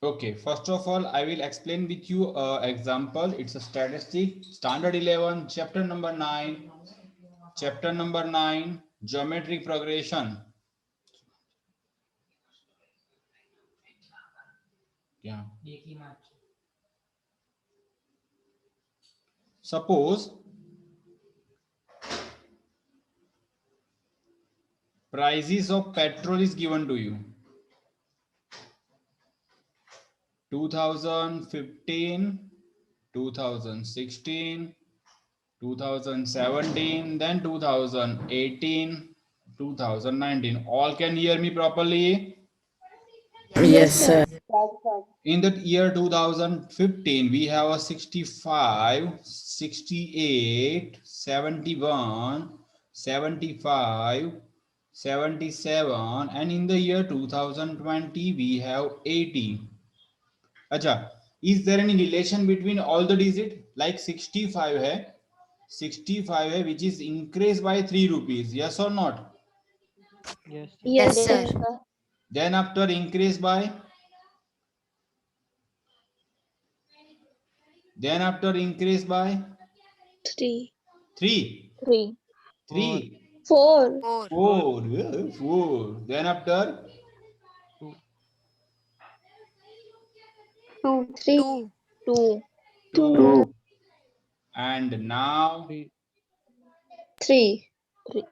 Okay, first of all, I will explain with you example. It's a statistic, standard 11, chapter number 9. Chapter number 9, geometric progression. Yeah. Suppose prices of petrol is given to you. 2015, 2016, 2017, then 2018, 2019. All can hear me properly? Yes, Yes, sir. sir. In the year 2015, we have a 65, 68, 71, 75, 77, and in the year 2020, we have 80. Acha, is there any relation between all the digit? Like 65 hai, 65 hai, which is increased by 3 rupees, yes or not? Yes, sir. Yes, Yes, sir. sir. Then after increase by, then after increase by 3. 3, 3. 4, 3, 4. 4, 4, 4. Then after 2, 2. 3. 2, 2. 2. 2. And now 3. 3. 3.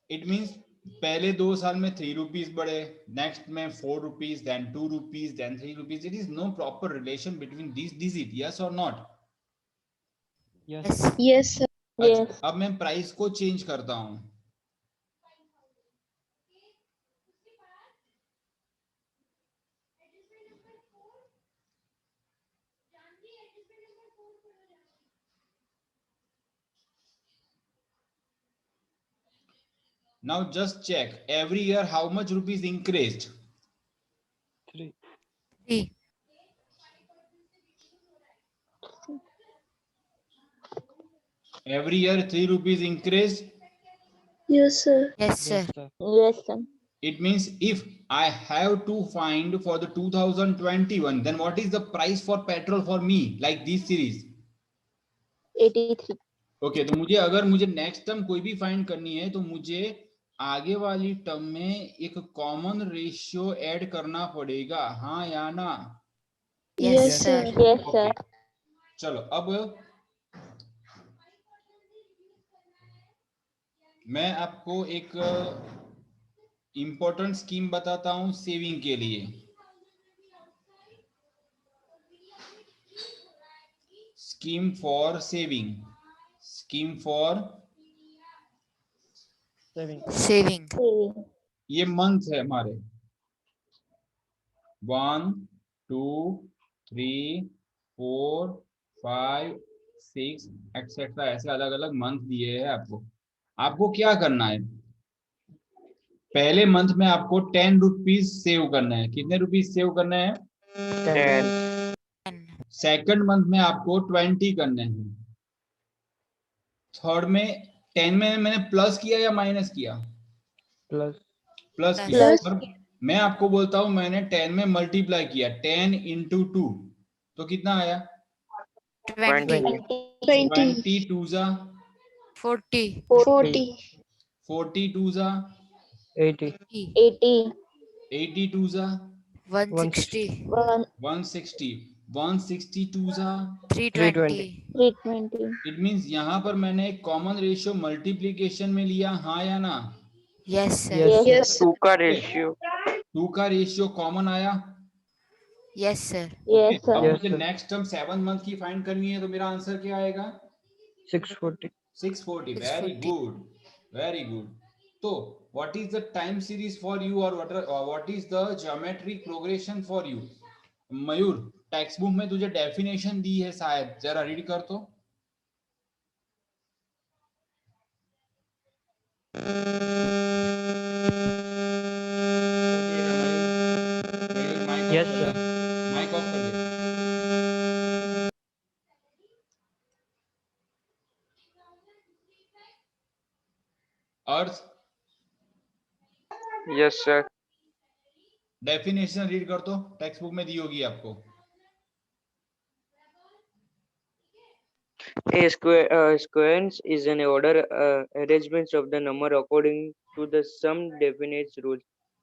it means पहले 2 साल में 3 rupees बढ़े, next में 4 rupees, then 2 rupees, then 3 rupees. It is no proper relation between these digit, yes or not? Yes, Yes. sir. Yes, sir. अच्छा, Yes. अब मैं price को change करता हूं. Now just check every year how much rupees increased. 3. 3. Every year 3 rupees increased. Yes, sir. Yes, Yes, sir. sir. Yes, sir. It means if I have to find for the 2021, then what is the price for petrol for me, like this series? 83. Okay, तो मुझे अगर मुझे next term कोई भी find करनी है तो मुझे आगे वाली टर्म में एक कॉमन रेशियो ऐड करना पड़ेगा, हाँ या ना? Yes, Yes, Yes, sir. sir. Yes, okay, sir. चलो अब मैं आपको एक इंपॉर्टेंट स्कीम बताता हूं सेविंग के लिए. Scheme for saving, scheme for, Saving. Saving. ये मंथ है हमारे 1, 2, 3, 4, 5, 6 एक्सेट्रा, ऐसे अलग अलग मंथ दिए हैं आपको. आपको क्या करना है, पहले मंथ में आपको 10 रुपीज सेव करना है. कितने रुपीज सेव करना है? 10. 10. सेकंड मंथ में आपको 20 करने हैं. थर्ड में 10 में मैंने प्लस किया या माइनस किया? Plus. प्लस किया. Plus. और मैं आपको बोलता हूं मैंने 10 में मल्टीप्लाई किया, 10 इंटू 2, तो कितना आया? 20. 20. 20. 20 टू जा 40. 40. 40 टू जा 80. 80. 80 टू जा 160. 160, 160 टू जा. 320. 320. इट मींस यहां पर मैंने एक कॉमन रेशियो मल्टीप्लिकेशन में लिया, हाँ या ना? Yes, sir. Yes, sir. Yes, sir. 2 का रेशियो. 2 का रेशियो कॉमन आया. Yes, sir. Okay, Yes, sir. अब Yes, मुझे sir. नेक्स्ट टर्म 7 मंथ की फाइंड करनी है, तो मेरा आंसर क्या आएगा? 640. 640. वेरी 640. Good, very good. तो what is the time series for you, और what is the geometric progression for you? Mayur, text book में तुझे डेफिनेशन दी है शायद, जरा रीड कर तो. Yes, sir. माइक ऑफ कर दे. अर्थ, यस सर. डेफिनेशन रीड कर दो, टेक्स्ट बुक में दी होगी आपको। A sequence is an order arrangement of the number according to the some definite rules.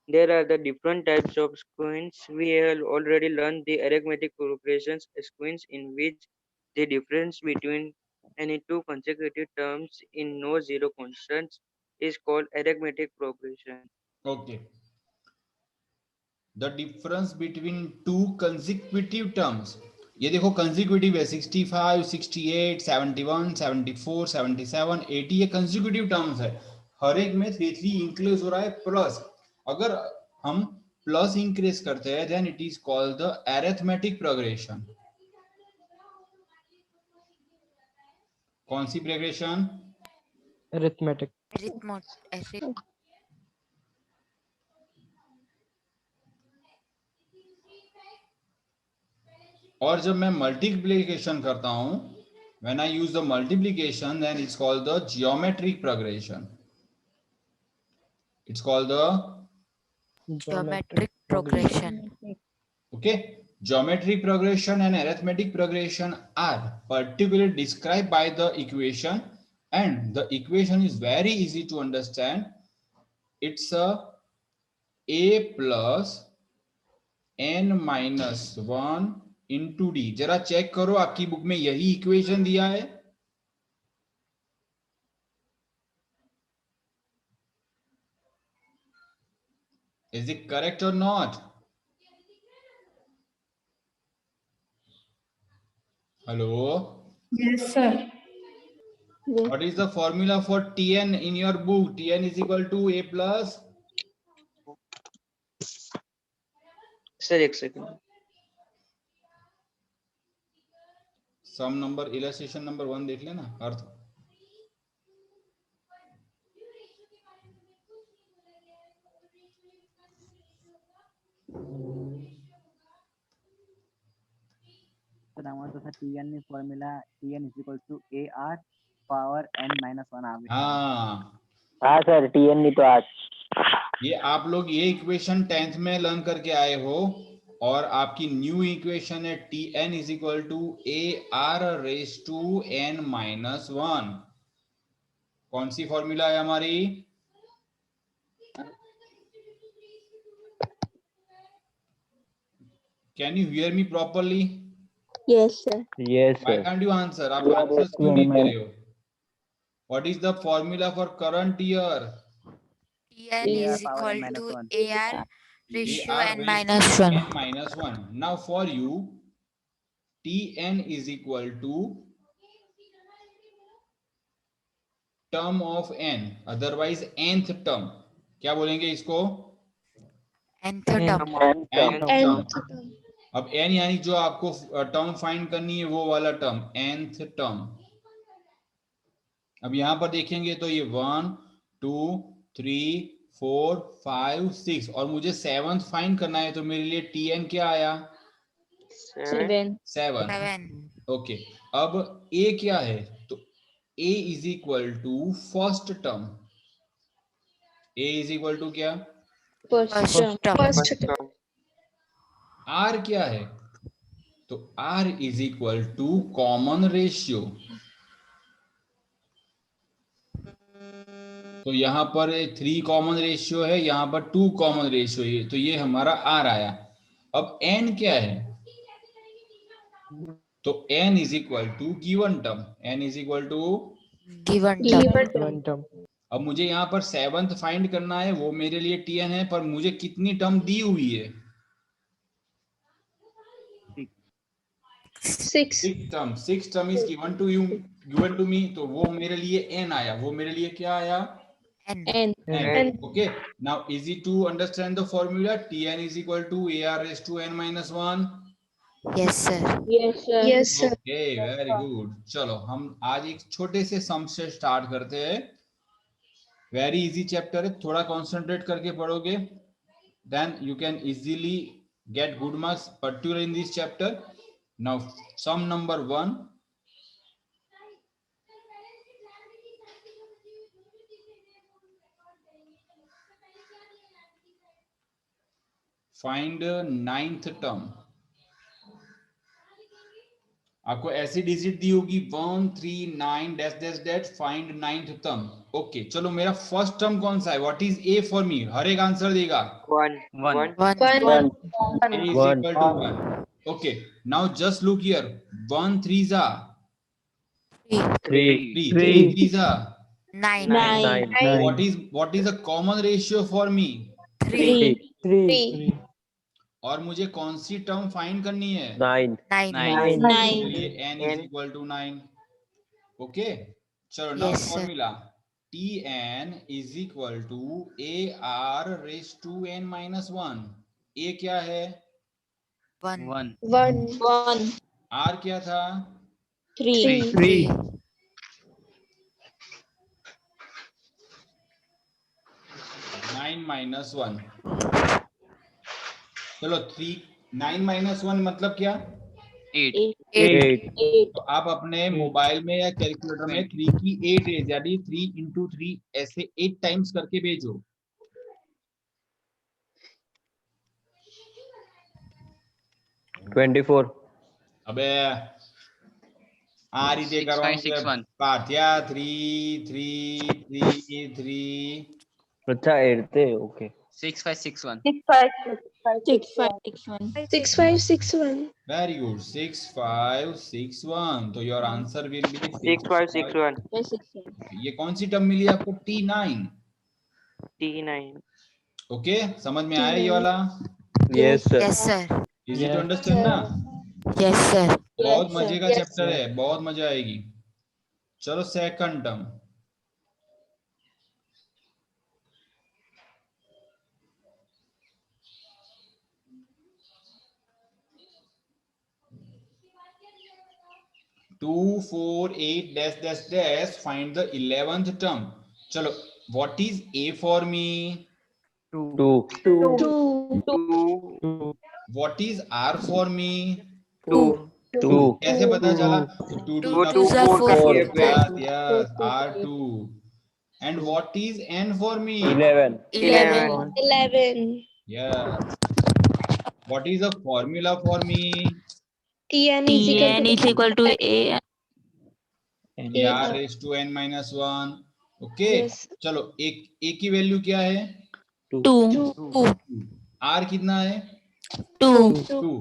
There are the different types of sequence. We have already learned the arithmetic progressions sequence in which the difference between any two consecutive terms in no zero constants is called arithmetic progression. Okay, the difference between two consecutive terms, ये देखो consecutive है 65, 68, 71, 74, 77, 80, ये consecutive terms है। हर एक में 3 increase हो रहा है प्लस। अगर हम प्लस इंक्रीज करते हैं then it is called the arithmetic progression. कौन सी प्रोग्रेशन? Arithmetic. और जब मैं मल्टीप्लिकेशन करता हूं, when I use the multiplication, then it's called the geometric progression. It's called the Geometric progression. okay. Geometric progression and arithmetic progression are particularly described by the equation, and the equation is very easy to understand. It's a plus n minus 1 into d. जरा check करो, आपकी book में यही equation दिया है। Is it correct or not? Hello? Yes, sir. What is the formula for Tn in your book? Tn is equal to a plus Sir, एक second. सम number illustration number 1 देख लेना अर्थ। Tn formula Tn is equal to AR power n minus 1 आगे। हाँ sir Tn नहीं तो आज। ये आप लोग ये इक्वेशन 10th में लर्न करके आए हो, और आपकी न्यू इक्वेशन है Tn is equal to AR raise to n minus 1। कौन सी फॉर्मूला है हमारी? Can you hear me properly? Yes, sir. Yes, Why sir. can't you answer? आप आंसर्स क्यों नहीं दे रहे हो? What is the formula for current year? Tn is power n equal minus to 1 AR ratio AR n raised minus to 1. n minus 1. Now for you, Tn is equal to term of n, otherwise nth term. क्या बोलेंगे इसको? Nth term. nth And term. अब n यानी जो आपको term find करनी है वो वाला टर्म, nth टर्म। अब यहां पर देखेंगे तो ये 1 2 3 4 5 6 और मुझे 7th फाइंड करना है, तो मेरे लिए Tn क्या आया? 7. 7। 7. ओके, अब a क्या है? तो a is equal to first term. a is equal to क्या? First term. First term. r क्या है? तो r is equal to common ratio. तो यहां पर 3 कॉमन रेशियो है, यहां पर 2 कॉमन रेशियो है, तो ये हमारा r आया। अब n क्या है? तो n is equal to given term. n is equal to Given term. Given term. अब मुझे यहाँ पर 7th फाइंड करना है, वो मेरे लिए Tn है, पर मुझे कितनी टर्म दी हुई है? 6. 6 term is given to you, given to me, तो वो मेरे लिए n आया। वो मेरे लिए क्या आया? N. N. n. Okay, now easy to understand the formula. Tn is equal to AR raised to n minus 1. Yes, sir. Yes, sir. Yes, sir. Okay, very good. चलो हम आज एक छोटे से सम से स्टार्ट करते हैं। वेरी इजी चैप्टर है, थोड़ा कॉन्सेंट्रेट करके पढ़ोगे then you can easily get good marks, particularly in this chapter. Now sum number 1. Find ninth term. आपको ऐसी डिजिट दी होगी 1 3 9 dash dash dash, find ninth term. Okay चलो, मेरा फर्स्ट टर्म कौन सा है? What is a for me? हर एक आंसर देगा। 1 1 1 1 One. A is equal to 1. Okay, now just look here. 1 3s are 3 3, 3 3s are 9 Nine. what is a common ratio for me? 3 Three. और मुझे कौन सी term find करनी है? 9 Nine. ये n is N. equal to 9. Okay चलो, now Yes, sir. Formula Tn is equal to AR raised to n minus 1. A क्या है? 1 One. R क्या था? Three. 3 9 minus 1. चलो 3 9 minus 1 मतलब क्या? 8. 8 तो आप अपने मोबाइल में या कैलकुलेटर में 3 की 8 रेज यानी 3 into 3 ऐसे 8 टाइम्स करके भेजो। अबे आ रीते करो पाठ्या 3 3 3 3 अच्छा 8 थे ओके 6, 5, 6, 1. 6, 5, 6, 1. Very good 6 5 6 1। तो योर आंसर विल बी 6 5 6 1 ये कौन सी टर्म मिली आपको? T9। T9 ओके समझ में आया ये वाला? Yes sir yes sir easy to understand ना? yes sir बहुत Yes, मजे sir. का Yes, चैप्टर है, बहुत मजा आएगी। चलो second term. Two 4 8 dash dash dash, find the 11th term. चलो what is A for me? 2 2 what is R for me? 2 2 कैसे पता चला? 2 2 2 2 4 का4 CF है। yes R2। and what is N for me? 11 11 11. yes what is the formula for me? Tn is equal to A. AR raised to n minus 1। Okay Yes. चलो एक की value क्या है? 2 R कितना है? 2।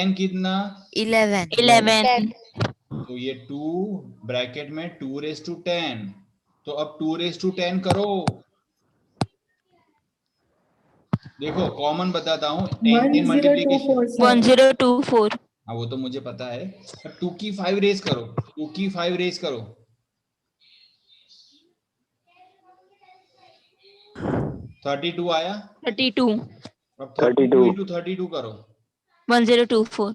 N कितना? 11 तो ये 2 ब्रैकेट में 2 रेज टू 10। तो अब 2 रेज टू 10 करो। देखो कॉमन बताता हूँ, 10 मल्टीप्लीकेशन 1024. हाँ वो तो मुझे पता है। 2 की 5 रेज करो, 2 की 5 रेज करो। 32 आया। 32. अब 32 into 32 करो 1024.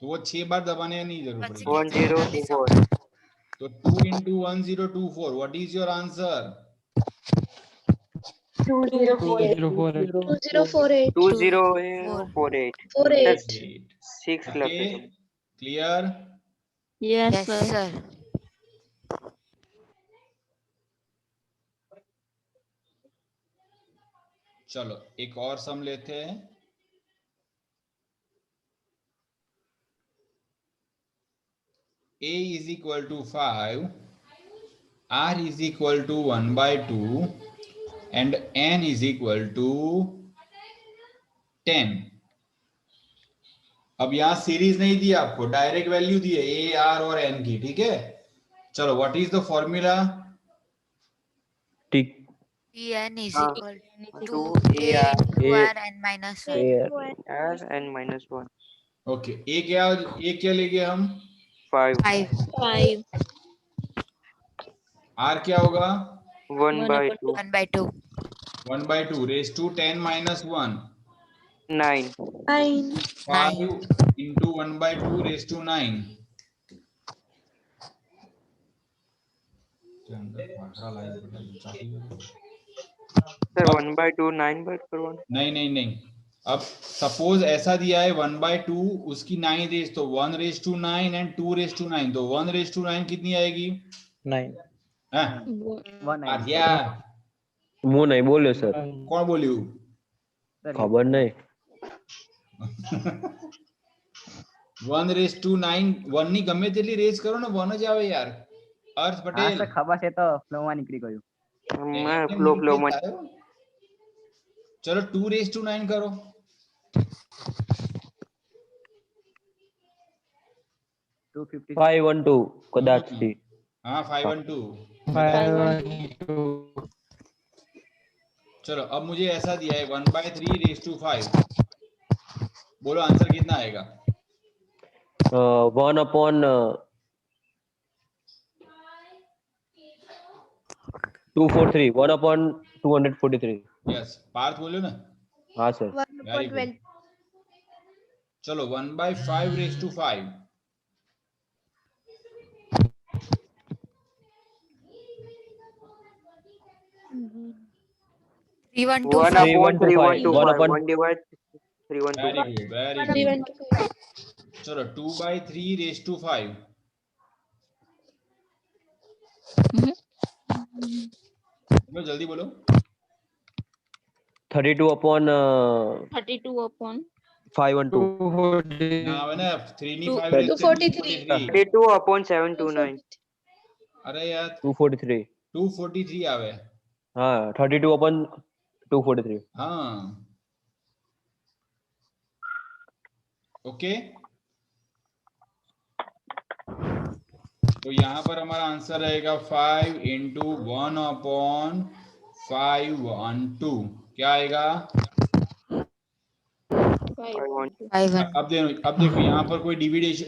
तो वो 6 बार दबाने नहीं जरूरत पड़ेगी। 1024 तो 2 into 1024 what is your answer? 2048. 2048 48. 6 okay clear? Yes, yes sir. sir चलो एक और सम लेते हैं। A is equal to 5, R is equal to 1 by 2 and N is equal to 10। अब यहाँ सीरीज नहीं दी आपको, डायरेक्ट वैल्यू दी है A, R और N की, ठीक है? चलो what is the formula? Tick Tn is हाँ, equal to 2 A AR into R n minus 1 n minus 1 okay A क्या ले गए हम? 5 5. R क्या होगा? 1 by 2 1 by 2 1 by 2 raised to 10 minus 1 9 9. 5 into 1 by 2 raised to 9। Sir 1 by 2 9 by 1 नहीं अब suppose ऐसा दिया है 1 by 2 उसकी 9 रेज, तो 1 raise to 9 and 2 raise to 9, तो 1 रेज टू 9 कितनी आएगी? 9 1 आर्या वो नहीं बोले सर कौन बोलियो? ખબર નહીં. 1:9 1 ની ગમે તેટલી રેસ કરો ને 1 જ આવે યાર. અર્થ હા પટેલ સર ખબર છે તો ફ્લો માં નીકળી ગયું. ફ્લો ફ્લો માં ચલો 2:9 કરો. 256 512 કદાચ થી. हाँ 512. चलो अब मुझे ऐसा दिया है 1/3 बोलो आंसर कितना आएगा? 1 upon 243. 1 upon 243. यस पार्थ बोलो ना. हाँ सर. Very good. चलो 1/5 312. 3125. 1 divide 312. Very good. चलो 2/3 बोलो जल्दी बोलो. 32 upon 32 upon 512. ना आवे ना 3 ની 5 243. 32 upon 729. अरे यार 243. 243 आवे. हाँ 32 upon 243. हाँ ओके. तो यहाँ पर हमारा आंसर रहेगा 5 × 1/512. क्या आएगा? 500. अब देखो यहाँ पर कोई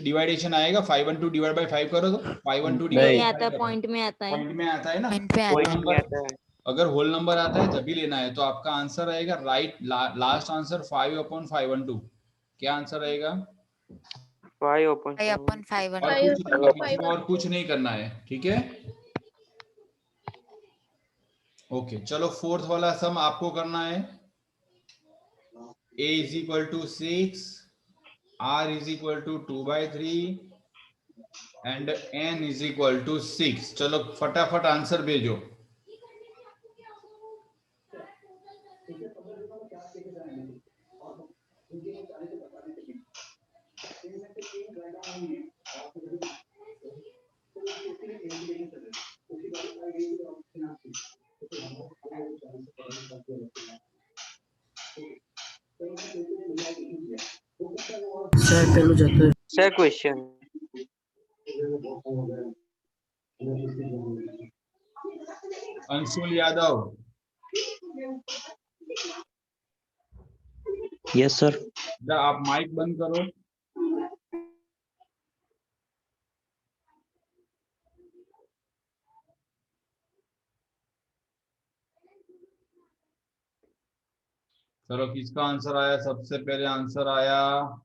डिवाइडेशन आएगा. 512 डिवाइड बाय 5 करो तो 512 नहीं डिवाइड आता है, पॉइंट में आता है. पॉइंट में आता है ना. पॉइंट पे होल आता है. नंबर अगर होल नंबर आता है तभी लेना है. तो आपका आंसर रहेगा राइट लास्ट आंसर 5/512. क्या आंसर रहेगा? 5 upon 5/500. और कुछ नहीं करना है. ठीक है ओके. चलो फोर्थ वाला सम आपको करना है. a = 6, r = 2/3 and n = 6. चलो फटाफट आंसर भेजो. sir question. Anshul Yadav. Yes sir. आप माइक बंद करो. चलो किसका आंसर आया? सबसे पहले आंसर आया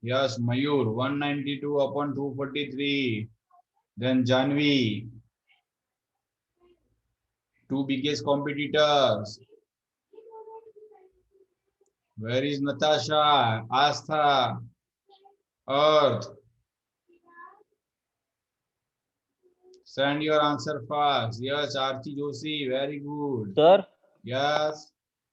yes Mayur 192/243. Then Janvi. 2 biggest competitors. Where is Natasha? Astha. Earth. Send your answer fast. Yes, Archie Joshi. Very good. Sir, Yes.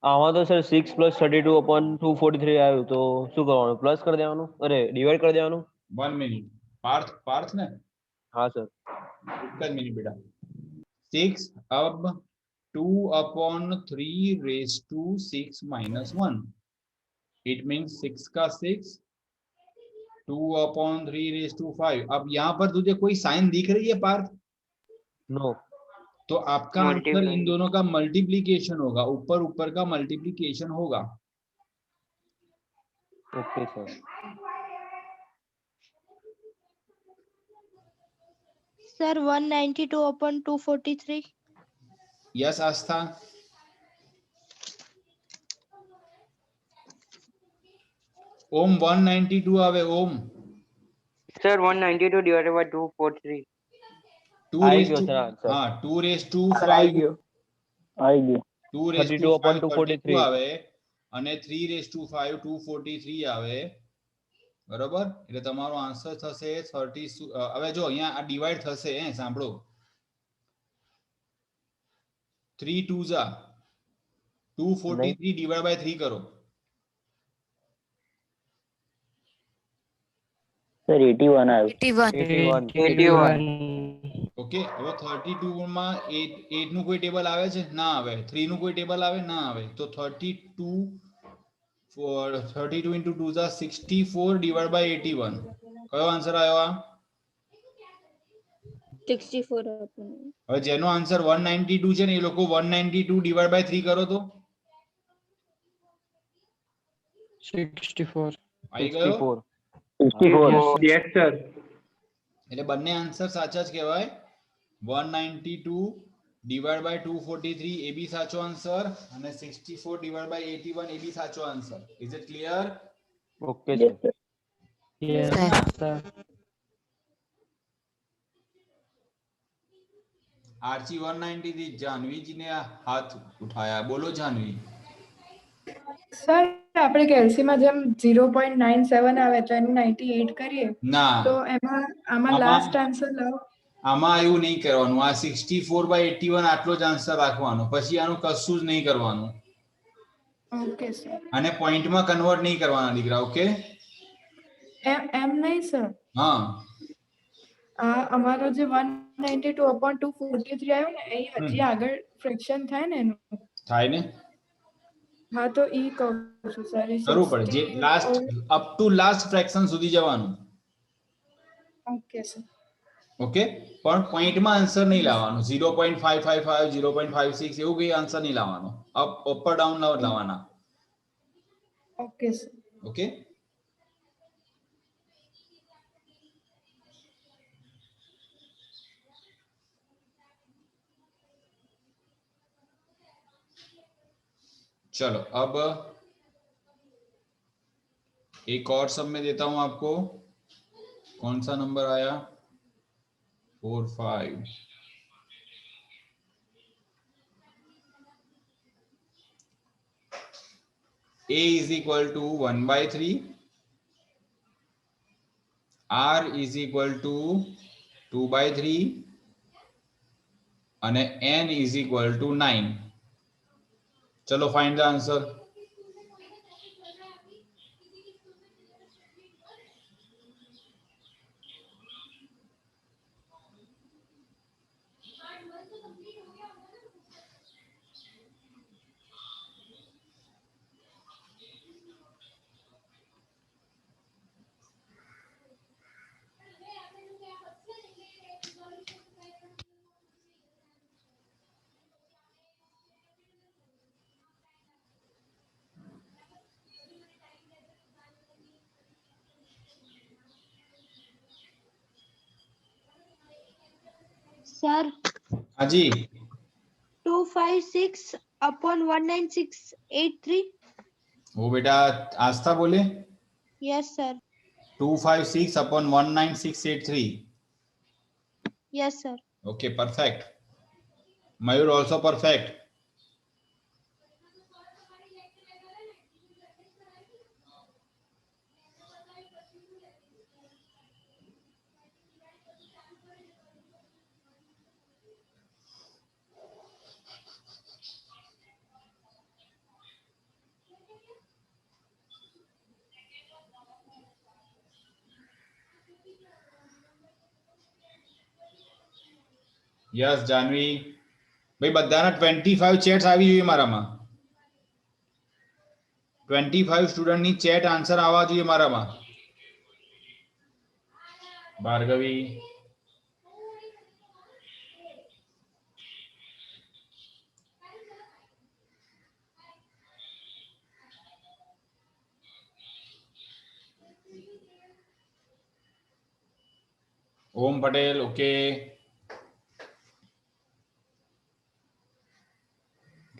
આમાં તો સર 6 + 32 upon 243 આવ્યું તો શું કરવાનું? પ્લસ કરી દેવાનું? અરે ડિવાઈડ કરી દેવાનું? 1 minute. पार्थ ने? हाँ सर. 1 minute बेटा. 6 अब 2/3 ⁻6 -1. It means 6 का 6. 2/3 अब यहाँ पर तुझे कोई साइन दिख रही है पार्थ? नो. तो आपका आंसर इन दोनों का मल्टीप्लीकेशन होगा. ऊपर का मल्टीप्लीकेशन होगा. Okay sir. Sir, 192/243. यस आस्था. ओम 192 आवे. ओम Sir 192 divided by 243. 2 I raised गयो to सर आंसर. हाँ 2 raised to आई 5. गयो. आई गयो. 2 raised to 32 upon 5 32 243. આવે અને 3 raised to 5 243 આવે. બરોબર. એટલે તમારો આન્સર થશે 30. હવે જો અહીંયા આ ડિવાઈડ થશે. સાંભળો 3 2s 243 ડિવાઈડ બાય 3 કરો. સર 81 આવ્યું. 81. 81. ઓકે, હવે 32 માં 8 નું કોઈ ટેબલ આવે છે? ના આવે. 3 નું કોઈ ટેબલ આવે? ના આવે. તો 32 into 2 is 64 divided by 81. કયો આન્સર આવ્યો આ? 64 હતું. હવે જેનો આન્સર 192 છે ને એ લોકો 192 divided by 3 કરો તો 64. આવી ગયો? 64. Yes, sir. એટલે બંને આન્સર સાચા જ કહેવાય. 192 divided by 243 એ બી સાચો આન્સર અને 64 divided by 81 એ બી સાચો answer. Is it clear? Okay sir. Yes, Sir. sir. आरची 190 थी. जानवी जी ने हाथ उठाया. बोलो जानवी. સર આપણે કેલ્સીમાં જેમ 0.97 આવે તો એનું 98 કરીએ ના, તો એમાં આમાં લાસ્ટ આન્સર લાવો. આમાં એવું નહીં કરવાનું. આ 64/81 આટલો જ આન્સર રાખવાનો. પછી આનું કશું જ નહીં કરવાનું ઓકે સર. અને પોઈન્ટમાં કન્વર્ટ નહીં કરવાના દીકરા. ઓકે? એમ નહીં સર, હા, આ અમારો જે 192/243 આવ્યો ને એ હજી આગળ ફ્રેક્શન થાય ને એનું. થાય ને? હા તો ઈ કહું છું સર. કરવું પડે. જે last up to last fraction સુધી જવાનું. Okay sir. ઓકે, પણ પોઈન્ટમાં આન્સર નહીં લાવવાનું. 0.555 0.56 એવું કઈ આન્સર નહીં લાવવાનો. અપ ડાઉન લાવવાના. Okay sir. ઓકે, चलो अब एक और सब में देता हूं आपको. कौन सा नंबर आया? 4 5. A is equal to 1/3, R is equal to 2/3 and N is equal to 9. चलो फाइंड द आंसर. Sir, हाँ जी, 256/19683. वो बेटा आस्था बोले. Yes, sir. 256/19683. Yes, sir. Okay, perfect. Mayur also perfect. Yes Janvi ભાઈ બધાના 25 ચેટ્સ આવી જોઈએ મારામાં. 25 સ્ટુડન્ટની ચેટ આન્સર આવવા જોઈએ મારામાં. Bhargavi, Om Patel. Okay,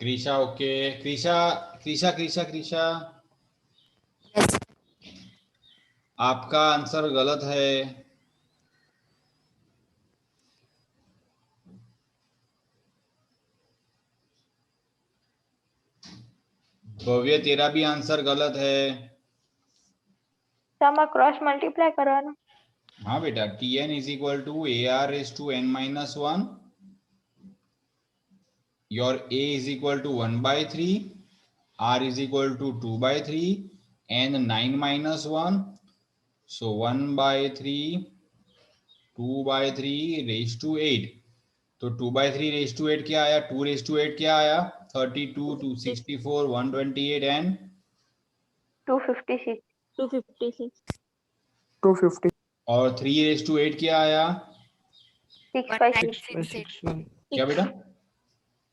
Krisha. Okay, Krisha Krisha Krisha Krisha Yes. आपका आंसर गलत है. भव्य तेरा भी आंसर गलत है. આમાં ક્રોસ મલ્ટીપ્લાય કરવાનો. हाँ बेटा, Tn is equal to AR raised to n minus 1. Your A is equal to 1/3, R is equal to 2/3 and 9 minus 1. So 1/3, 2/3 raised to 8. तो 2/3 raised to 8 क्या आया? 2 raised to 8 क्या आया? 32, 264, 128 and 256. 256. 250. और 3 raised to 8 क्या आया? 6561. 6561. क्या बेटा?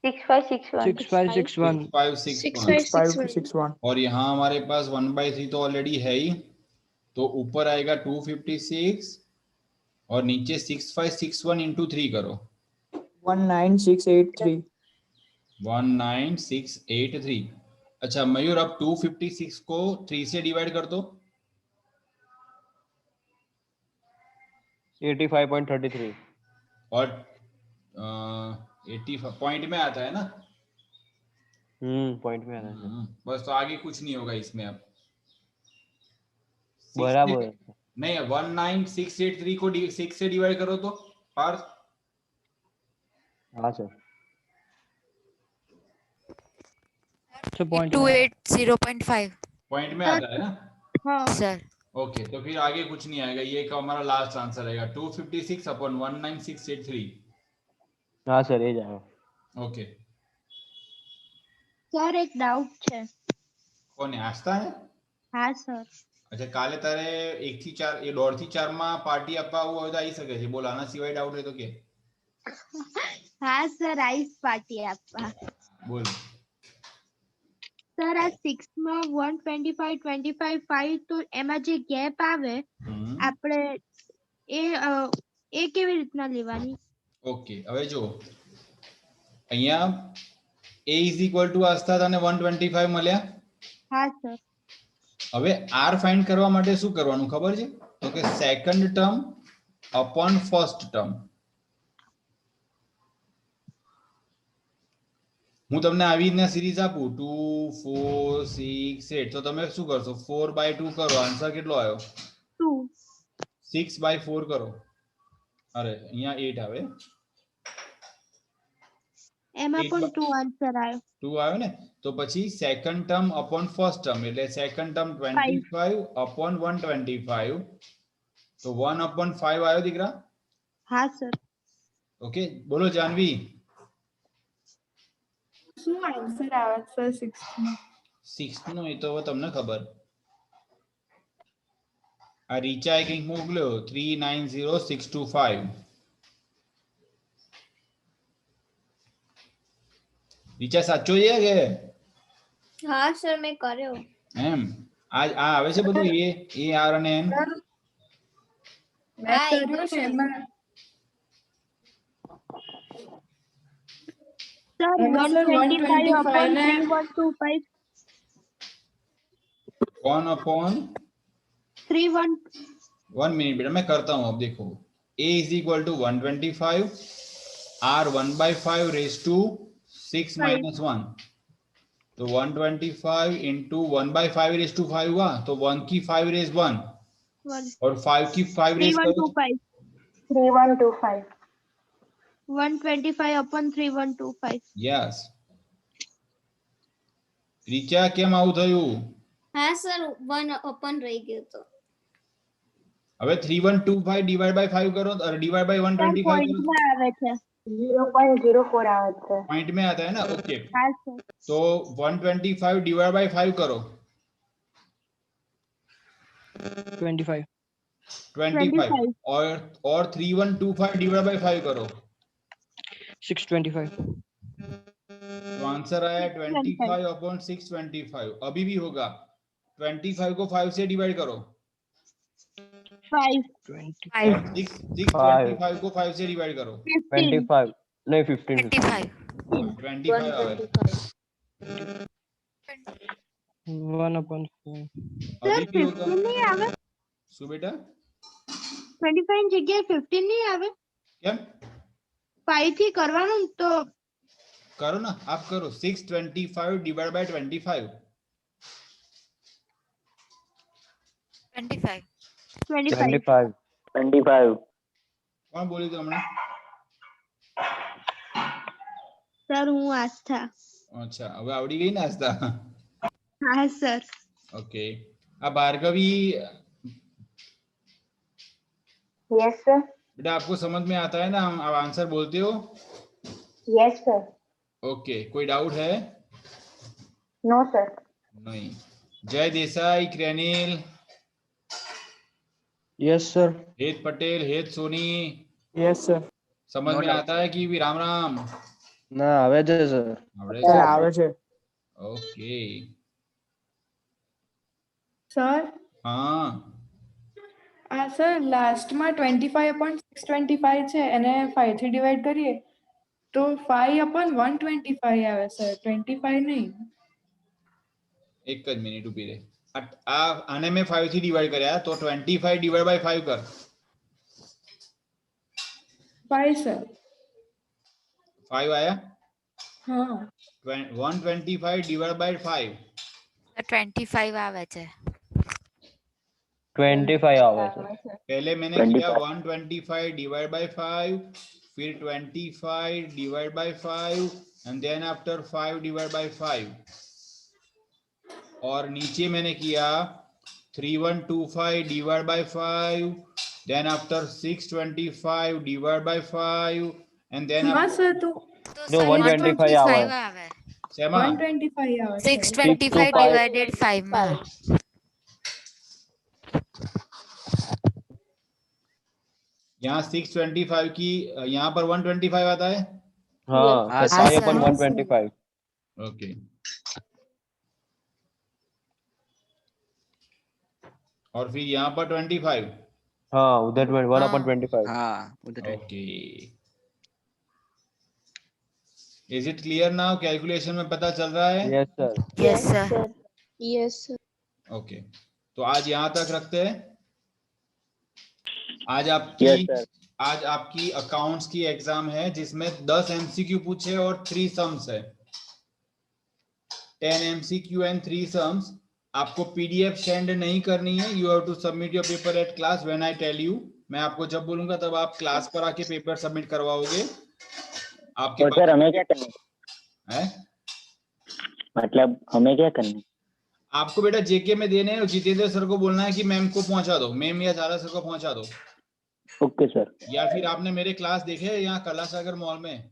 6561. 6561. 6561 6561. और यहाँ हमारे पास 1/3 तो ऑलरेडी है ही, तो ऊपर आएगा 256 और नीचे 6561 इंटू 3 करो, 19683. 19683। अच्छा मयूर, अब 256 को 3 से डिवाइड कर दो। 85.33. और 80 पॉइंट में आता है ना? पॉइंट में आ रहा है. बस, तो आगे कुछ नहीं होगा इसमें अब। बराबर है. नहीं, 19683 को 6 से डिवाइड करो तो पार्थ। हाँ सर. So point 280.5. पॉइंट में आता है ना? हाँ Sir. ओके, तो फिर आगे कुछ नहीं आएगा, ये का हमारा लास्ट आंसर आएगा 256 अपॉन 19683। हाँ सर, ये जाएगा. ओके, સર એક ડાઉટ છે. કોને આસ્થા है? હા સર. अच्छा, કાલે તારે 1 થી 4 એ 1.5 થી 4 માં પાર્ટી આપવા આવવું હોય તો આવી શકે છે, બોલ આના સિવાય ડાઉટ હોય તો કે હા સર આઈસ પાર્ટી આપવા. બોલ। સર આ 6 માં 125 25 5 તો એમાં જે ગેપ આવે આપણે એ કેવી રીતના લેવાની? ઓકે, હવે જો અહીંયા a = આસ્થા તને 125 મળ્યા। હા સર. હવે r ફાઇન્ડ કરવા માટે શું કરવાનું ખબર છે? તો કે second term upon first term. હું તમને આવી રીતના સિરીઝ આપું 2 4 6 8 તો તમે શું કરશો? 4/2 કરો, આન્સર કેટલો આવ્યો? 2. 6/4 કરો, અરે અહીંયા 8 આવે, એમાં પણ 2 આન્સર આવ્યો. 2 આવ્યો ને? તો પછી second term upon first term એટલે સેકન્ડ ટર્મ 25 અપોન 125 તો 1/5 આવ્યો દીકરા। હા સર. ઓકે, બોલો જાનવી। શું આન્સર આવે સર 6 નો? 6 નો એ તો હવે તમને ખબર। આ રીચાએ કંઈક મોકલ્યો 390625। રીચા સાચો છે કે? હા સર મેં કર્યો. એમ આ આવે છે બધું એ આર અને એન? મેં કર્યું છે એમાં સર એમાં સર 125 upon 125 ને 3125 कौन अपॉन 31 1 मिनट बेटा मैं करता हूं। अब देखो a = 125 r 1/5 रेज टू 6 - 1 तो 125 इंटू 1/5 रेज टू 5 हुआ तो 1 की 5 रेज 1 और 5 की 5 रेज करो 3125 125 upon 3125 यस। રીચા કેમ આવું થયું? હા સર 1 upon રહી ગયો તો હવે 3125 ડિવાઇડ બાય 5 करो और डिवाइड बाय 125 પોઈન્ટ करो માં આવે છે 0.04 આવે છે। पॉइंट में आता है ना? ओके, હા સર तो 125 डिवाइड बाय 5 करो 25. 25 और 3125 डिवाइड बाय 5 करो 625. तो आंसर आया 25 अपॉन 625। अभी भी होगा 25 को 5 से डिवाइड करो 5 25. 625 को 5 से डिवाइड करो 25 नहीं 15 25. 25 आवे। 1/4. अभी भी होगा 15 नहीं આવે सु बेटा 25 ની જગ્યાએ 15 नहीं આવે કેમ? 5 થી કરવાનું તો करो ना, आप करो 625 डिवाइड बाय 25 25. 25 25 कौन बोली तो हमने? સર હું આસ્થા अच्छा, હવે આવડી ગઈ ને આસ્તા? હા સર ઓકે, આ ભાર્ગવી यस सर। बेटा आपको समझ में आता है ना, आप आंसर बोलते हो? Yes sir. ओके, कोई डाउट है? No sir. नहीं। Jay Desai, क्रैनिल, yes sir. हेत पटेल, हेत सोनी, यस सर। समझ में आता है कि भी राम राम? ના આવે છે સર. આવડે સર છે? આવે છે. ઓકે, સર હા સર લાસ્ટમાં 25/625 છે એને 5 થી ડિવાઈડ કરીએ તો 5/125 આવે સર, 25 નહીં. એક જ મિનિટ ઊભી રહે. આને મેં 5 થી ડિવાઈડ કર્યા તો 25 ડિવાઈડ બાય 5 કર. 5 સર. 5 આયા? હા 125 ડિવાઈડ બાય 5. 25 આવે છે. 25 આવે છે. पहले मैंने किया 125 डिवाइड बाय 5, फिर 25 divide by 5 and then after 5 divide by 5, और नीचे मैंने किया 3125 divide by 5, then after 625 divide by 5 and then હા સર તો જો 125 આવે. આવે. सेमा 125 આવે સર. 625 ડિવાઇડેડ 5 માં. यहाँ 625 की यहाँ पर 125 आता है. હા હા, તો 5 સર. upon 125. ओके, और फिर यहाँ पर 25. હા ઉધર 1 હા. upon 25. हाँ उधर okay, is it clear now? Calculation में पता चल रहा है? Yes sir. Yes sir. Yes sir. Okay, तो आज यहाँ तक रखते हैं. आज યસ आपकी સર. आज आपकी अकाउंट्स की एग्जाम है जिसमें 10 एमसीक्यू पूछे और 3 सम्स है. 10 एमसीक्यू एंड 3 सम्स. आपको पीडीएफ सेंड नहीं करनी है. You have to submit your paper at class when I tell you. मैं आपको जब बोलूंगा तब आप क्लास पर आके पेपर सबमिट करवाओगे. आपके तो सर हमें क्या करना है? मतलब हमें क्या करना? आपको बेटा जेके में देने हैं. जितेंद्र सर को बोलना है कि मैम को पहुंचा दो, मैम या झाला सर को पहुंचा दो. Okay sir. या फिर आपने मेरे क्लास देखे हैं यहाँ कला सागर मॉल में,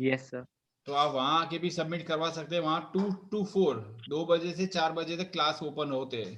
यस सर। तो आप वहां आके भी सबमिट करवा सकते हैं. वहां 2 to 4 2 बजे से 4 बजे तक क्लास ओपन होते हैं.